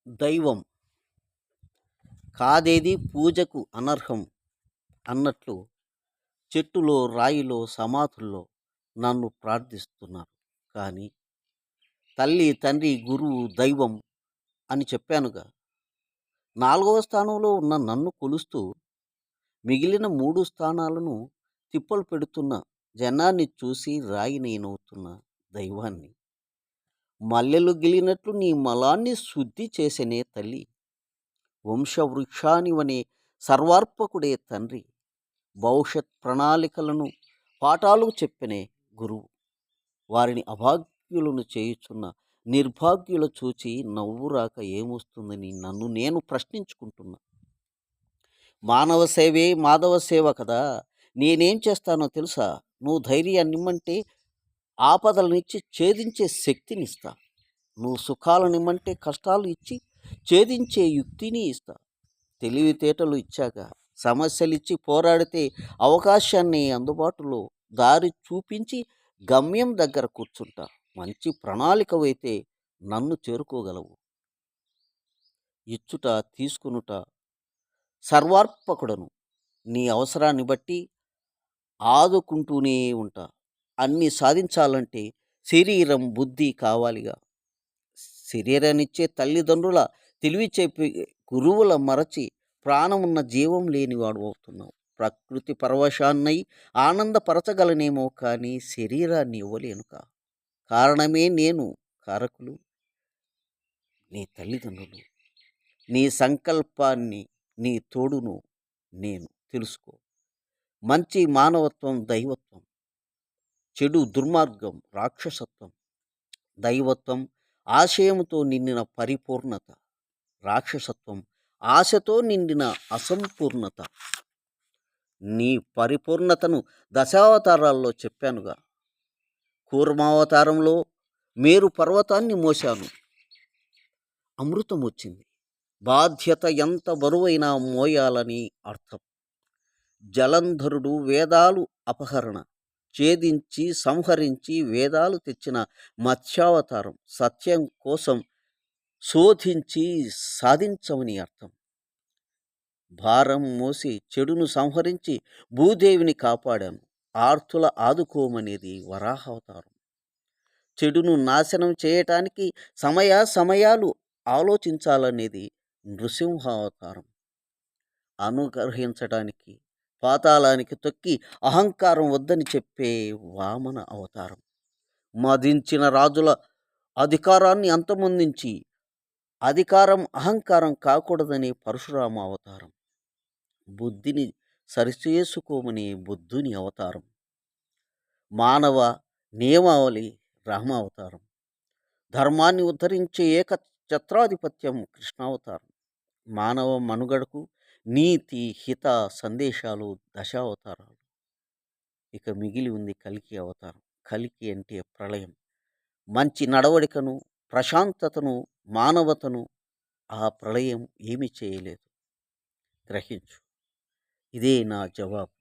దైవం కాదేది పూజకు అనర్హం అన్నట్లు చెట్టులో రాయిలో సమాధుల్లో నన్ను ప్రార్థిస్తున్నారు. కానీ తల్లి తండ్రి గురువు దైవం అని చెప్పానుగా. నాలుగవ స్థానంలో ఉన్న నన్ను కొలుస్తూ మిగిలిన మూడు స్థానాలను తిప్పలు పెడుతున్న జనాన్ని చూసి రాయి నేనవుతున్న దైవాన్ని మల్లెలు గిలినట్లు నీ మలాన్ని శుద్ధి చేసెనే తల్లి. వంశవృక్షానివనే సర్వార్పకుడే తండ్రి. భవిష్యత్ ప్రణాళికలను పాఠాలు చెప్పనే గురువు. వారిని అభాగ్యులను చేయుచున్న నిర్భాగ్యుల చూచి నవ్వు రాక ఏమొస్తుందని నన్ను నేను ప్రశ్నించుకుంటున్నా. మానవ సేవే మాధవ సేవ కదా. నేనేం చేస్తానో తెలుసా? నువ్వు ధైర్యాన్నిమ్మంటే ఆపదలనిచ్చి ఛేదించే శక్తినిస్తా. నువ్వు సుఖాలనిమ్మంటే కష్టాలు ఇచ్చి ఛేదించే యుక్తిని ఇస్తా. తెలివితేటలు ఇచ్చాక సమస్యలిచ్చి పోరాడితే అవకాశాన్ని అందుబాటులో దారి చూపించి గమ్యం దగ్గర కూర్చుంటా. మంచి ప్రణాళికవైతే నన్ను చేరుకోగలవు. ఇచ్చుట తీసుకునుట సర్వార్పకుడను. నీ అవసరాన్ని బట్టి ఆదుకుంటూనే ఉంటా. అన్నీ సాధించాలంటే శరీరం బుద్ధి కావాలిగా. శరీరాన్నిచ్చే తల్లిదండ్రుల తెలివి చెప్పి గురువుల మరచి ప్రాణమున్న జీవం లేనివాడు అవుతున్నావు. ప్రకృతి పరవశాన్నై ఆనందపరచగలనేమో కానీ శరీరాన్ని ఇవ్వలేనుక. కారణమే నేను, కారకులు నీ తల్లిదండ్రులు. నీ సంకల్పాన్ని నీ తోడును నేను. తెలుసుకో. మంచి మానవత్వం దైవత్వం, చెడు దుర్మార్గం రాక్షసత్వం. దైవత్వం ఆశయముతో నిండిన పరిపూర్ణత, రాక్షసత్వం ఆశతో నిండిన అసంపూర్ణత. నీ పరిపూర్ణతను దశావతారాల్లో చెప్పానుగా. కూర్మావతారంలో మేరు పర్వతాన్ని మోశాను, అమృతం వచ్చింది. బాధ్యత ఎంత బరువైనా మోయాలని అర్థం. జలంధరుడు వేదాలు అపహరణ ఛేదించి సంహరించి వేదాలు తెచ్చిన మత్స్యావతారం. సత్యం కోసం శోధించి సాధించమని అర్థం. భారం మోసి చెడును సంహరించి భూదేవిని కాపాడాను. ఆర్తుల ఆదుకోమనేది వరాహావతారం. చెడును నాశనం చేయటానికి సమయాలు ఆలోచించాలనేది నృసింహావతారం. అనుగ్రహించడానికి పాతాళానికి తొక్కి అహంకారం వద్దని చెప్పే వామన అవతారం. మదించిన రాజుల అధికారాన్ని అంతమొందించి అధికారం అహంకారం కాకూడదని పరశురామ అవతారం. బుద్ధిని సరిచేసుకోమని బుద్ధుని అవతారం. మానవ నియమావళి రామావతారం. ధర్మాన్ని ఉద్ధరించే ఏక ఛత్రాధిపత్యం కృష్ణావతారం. మానవ మనుగడకు నీతి హిత సందేశాలు దశావతారాలు. ఇక మిగిలి ఉంది కల్కి అవతారం. కల్కి అంటే ప్రళయం. మంచి నడవడికను ప్రశాంతతను మానవతను ఆ ప్రళయం ఏమీ చేయలేదు. గ్రహించు. ఇదే నా జవాబు.